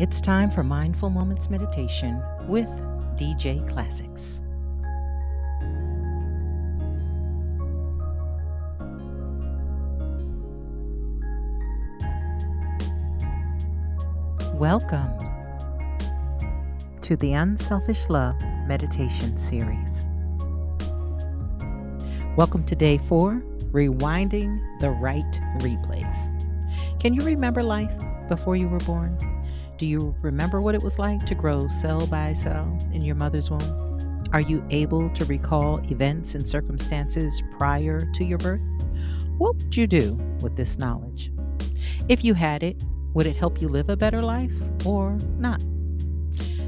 It's time for Mindful Moments Meditation with DJ Classics. Welcome to the Unselfish Love Meditation Series. Welcome to Day 4, Rewinding the Right Replays. Can you remember life before you were born? Do you remember what it was like to grow cell by cell in your mother's womb? Are you able to recall events and circumstances prior to your birth? What would you do with this knowledge? If you had it, would it help you live a better life or not?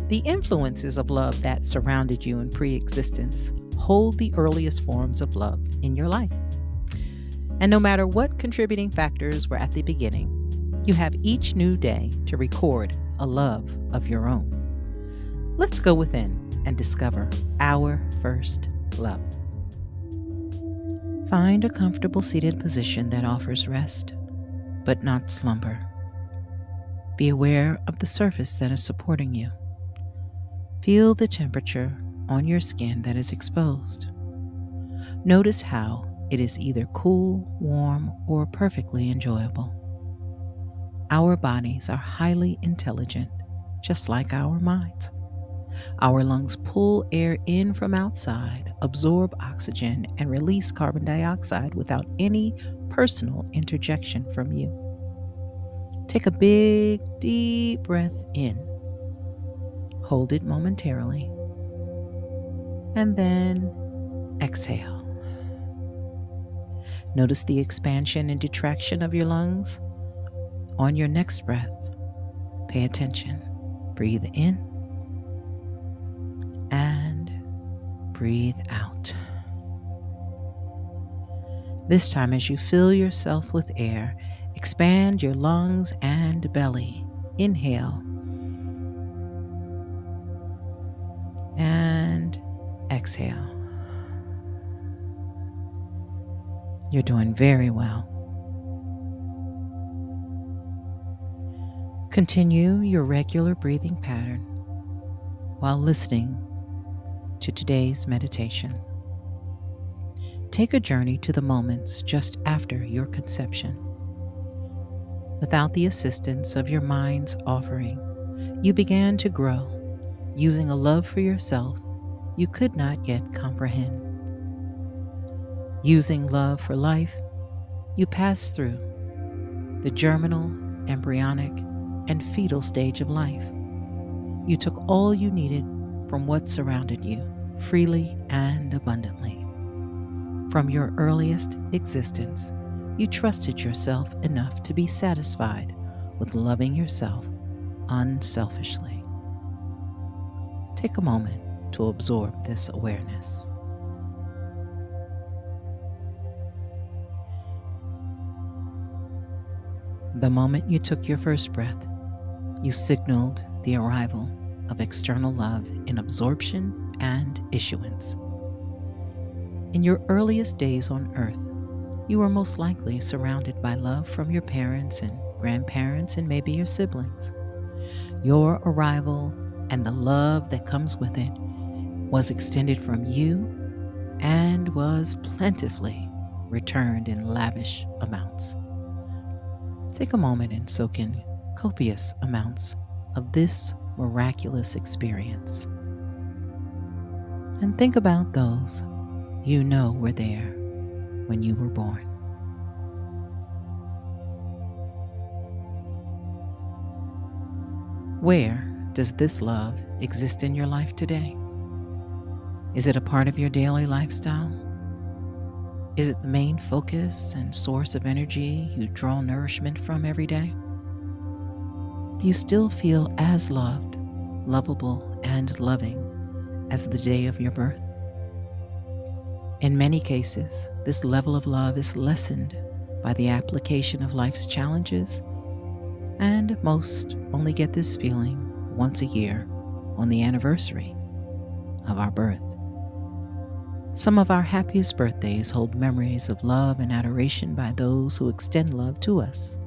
The influences of love that surrounded you in pre-existence hold the earliest forms of love in your life. And no matter what contributing factors were at the beginning, you have each new day to record a love of your own. Let's go within and discover our first love. Find a comfortable seated position that offers rest, but not slumber. Be aware of the surface that is supporting you. Feel the temperature on your skin that is exposed. Notice how it is either cool, warm, or perfectly enjoyable. Our bodies are highly intelligent, just like our minds. Our lungs pull air in from outside, absorb oxygen, and release carbon dioxide without any personal interjection from you. Take a big, deep breath in. Hold it momentarily. And then exhale. Notice the expansion and contraction of your lungs. On your next breath, pay attention. Breathe in and breathe out. This time, as you fill yourself with air, expand your lungs and belly. Inhale and exhale. You're doing very well. Continue your regular breathing pattern while listening to today's meditation. Take a journey to the moments just after your conception. Without the assistance of your mind's offering, you began to grow, using a love for yourself you could not yet comprehend. Using love for life, you passed through the germinal, embryonic, and fetal stage of life. You took all you needed from what surrounded you, freely and abundantly. From your earliest existence, you trusted yourself enough to be satisfied with loving yourself unselfishly. Take a moment to absorb this awareness. The moment you took your first breath, you signaled the arrival of external love in absorption and issuance. In your earliest days on earth, you were most likely surrounded by love from your parents and grandparents and maybe your siblings. Your arrival and the love that comes with it was extended from you and was plentifully returned in lavish amounts. Take a moment and soak in copious amounts of this miraculous experience. And think about those you know were there when you were born. Where does this love exist in your life today? Is it a part of your daily lifestyle? Is it the main focus and source of energy you draw nourishment from every day? Do you still feel as loved, lovable, and loving as the day of your birth? In many cases, this level of love is lessened by the application of life's challenges, and most only get this feeling once a year on the anniversary of our birth. Some of our happiest birthdays hold memories of love and adoration by those who extend love to us.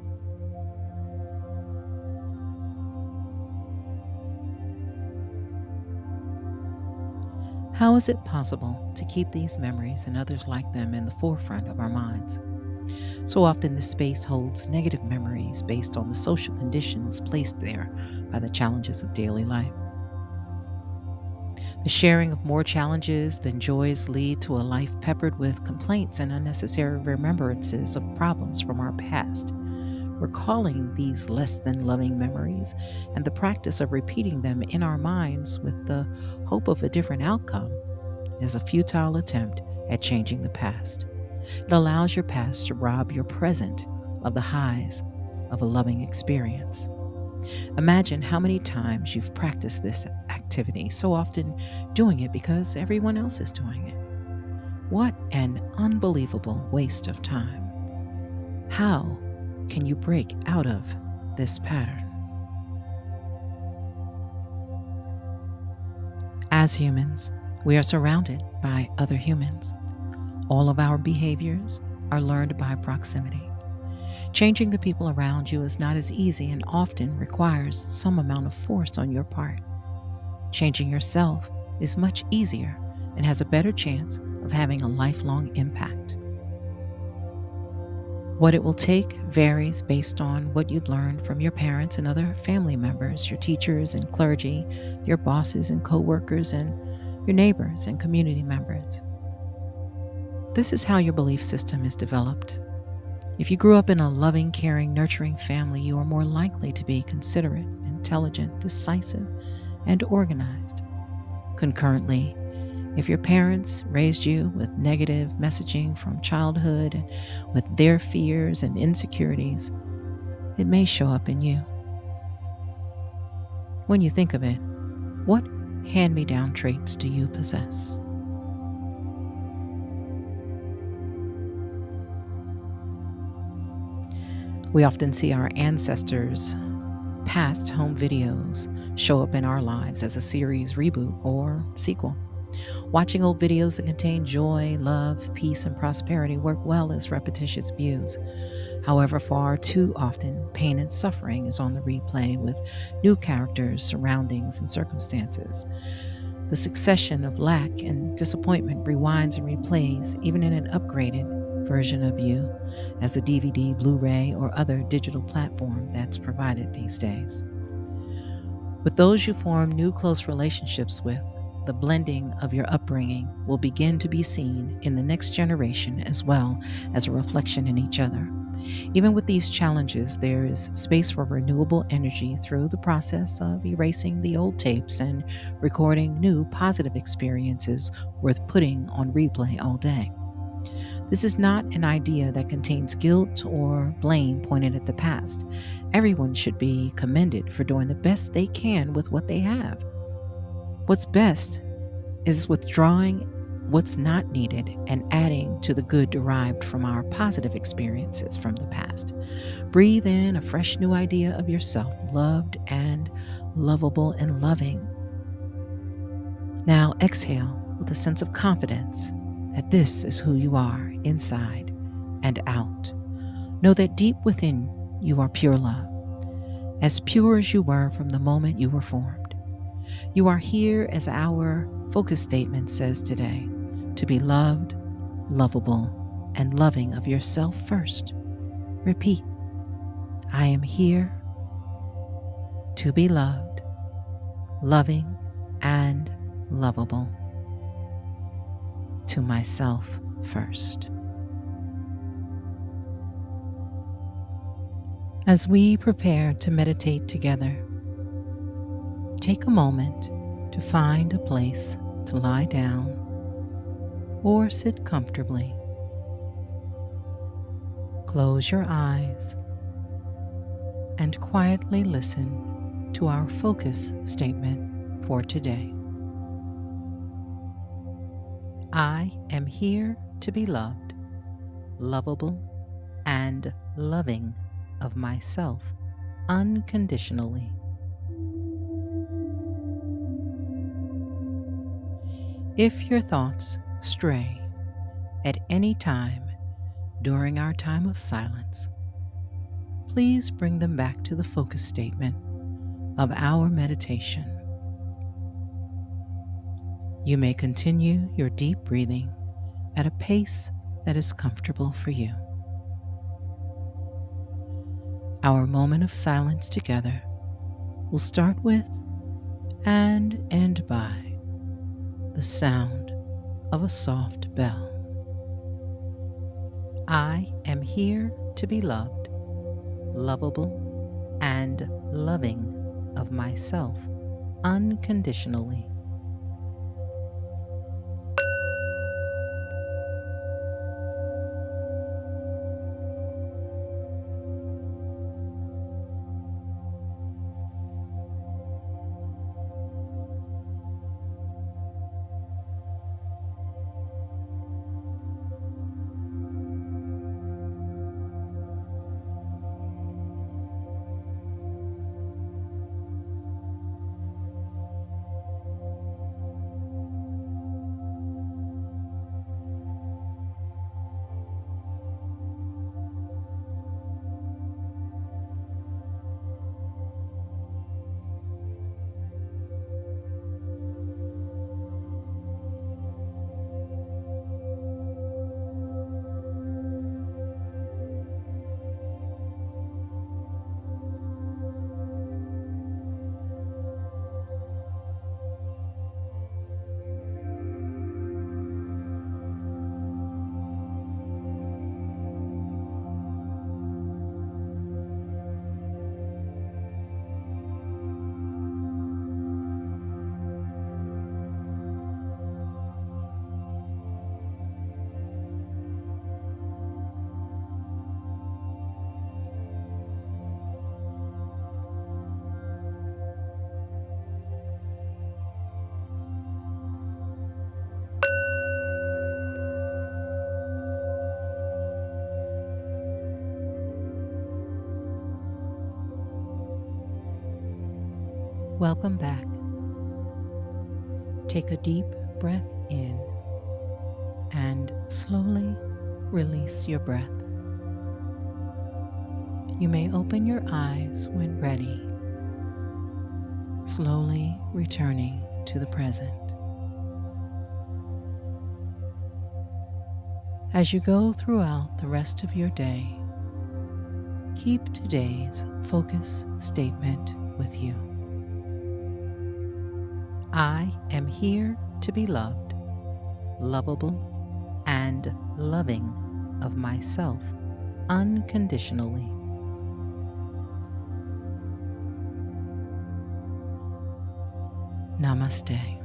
How is it possible to keep these memories and others like them in the forefront of our minds? So often, this space holds negative memories based on the social conditions placed there by the challenges of daily life. The sharing of more challenges than joys lead to a life peppered with complaints and unnecessary remembrances of problems from our past. Recalling these less than loving memories and the practice of repeating them in our minds with the hope of a different outcome is a futile attempt at changing the past. It allows your past to rob your present of the highs of a loving experience. Imagine how many times you've practiced this activity, so often doing it because everyone else is doing it. What an unbelievable waste of time. How can you break out of this pattern? As humans, we are surrounded by other humans. All of our behaviors are learned by proximity. Changing the people around you is not as easy and often requires some amount of force on your part. Changing yourself is much easier and has a better chance of having a lifelong impact. What it will take varies based on what you've learned from your parents and other family members, your teachers and clergy, your bosses and coworkers, and your neighbors and community members. This is how your belief system is developed. If you grew up in a loving, caring, nurturing family, you are more likely to be considerate, intelligent, decisive, and organized. Concurrently, if your parents raised you with negative messaging from childhood and with their fears and insecurities, it may show up in you. When you think of it, what hand-me-down traits do you possess? We often see our ancestors' past home videos show up in our lives as a series reboot or sequel. Watching old videos that contain joy, love, peace, and prosperity work well as repetitious views. However, far too often, pain and suffering is on the replay with new characters, surroundings, and circumstances. The succession of lack and disappointment rewinds and replays, even in an upgraded version of you, as a DVD, Blu ray, or other digital platform that's provided these days. With those you form new close relationships with, the blending of your upbringing will begin to be seen in the next generation as well as a reflection in each other. Even with these challenges, there is space for renewable energy through the process of erasing the old tapes and recording new positive experiences worth putting on replay all day. This is not an idea that contains guilt or blame pointed at the past. Everyone should be commended for doing the best they can with what they have. What's best is withdrawing what's not needed and adding to the good derived from our positive experiences from the past. Breathe in a fresh new idea of yourself, loved and lovable and loving. Now exhale with a sense of confidence that this is who you are inside and out. Know that deep within you are pure love, as pure as you were from the moment you were formed. You are here, as our focus statement says today, to be loved, lovable, and loving of yourself first. Repeat, I am here to be loved, loving, and lovable to myself first. As we prepare to meditate together, take a moment to find a place to lie down or sit comfortably. Close your eyes and quietly listen to our focus statement for today. I am here to be loved, lovable, and loving of myself unconditionally. If your thoughts stray at any time during our time of silence, please bring them back to the focus statement of our meditation. You may continue your deep breathing at a pace that is comfortable for you. Our moment of silence together will start with and end by the sound of a soft bell. I am here to be loved, lovable, and loving of myself unconditionally. Welcome back. Take a deep breath in and slowly release your breath. You may open your eyes when ready, slowly returning to the present. As you go throughout the rest of your day, keep today's focus statement with you. I am here to be loved, lovable, and loving of myself unconditionally. Namaste.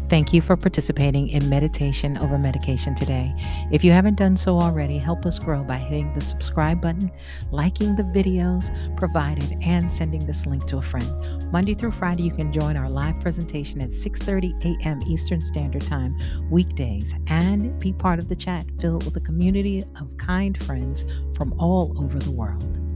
Thank you for participating in Meditation Over Medication today. If you haven't done so already, help us grow by hitting the subscribe button, liking the videos provided, and sending this link to a friend. Monday through Friday, you can join our live presentation at 6:30 a.m. Eastern Standard Time weekdays and be part of the chat filled with a community of kind friends from all over the world.